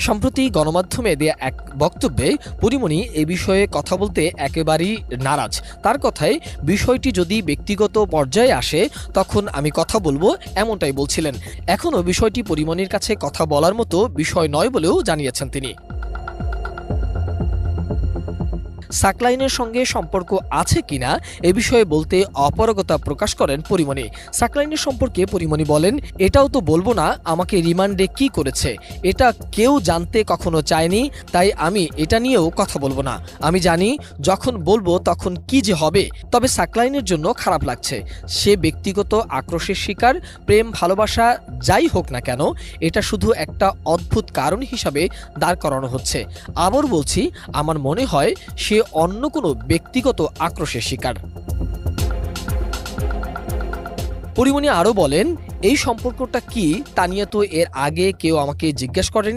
সম্প্রতি গণমাধ্যমে দেয়া এক বক্তব্যে পরীমনি এ বিষয়ে কথা বলতে একেবারেই নারাজ। তার কথায়, বিষয়টি যদি ব্যক্তিগত পর্যায়ে আসে তখন আমি কথা বলবো, এমনটাই বলছিলেন। এখনও বিষয়টি পরীমনির কাছে কথা বলার মতো বিষয় নয় বলেও জানিয়েছেন তিনি। সাকলাইনের সঙ্গে সম্পর্ক আছে কিনা এ বিষয়ে বলতে অপারগতা প্রকাশ করেন পরীমনি। সাকলাইনের সম্পর্কে পরীমনি বলেন, এটাও তো বলবো না আমাকে রিমান্ডে কি করেছে, এটা কেউ জানতে কখনো চায়নি, তাই আমি এটা নিয়েও কথা বলবো না। আমি জানি যখন বলবো তখন কি যে হবে। তবে সাকলাইনের জন্য খারাপ লাগছে। সে ব্যক্তিগত আক্রোশের শিকার। প্রেম ভালোবাসা যাই হোক না কেন, এটা শুধু একটা অদ্ভুত কারণ হিসাবে দাঁড় করানো হচ্ছে। আবার বলছি, আমার মনে হয় সে অন্য কোনো ব্যক্তিগত আক্রোশের শিকার। পরীমনি আরও বলেন, এই সম্পর্কটা কি তা নিয়ে তো এর আগে কেউ আমাকে জিজ্ঞেস করেনি।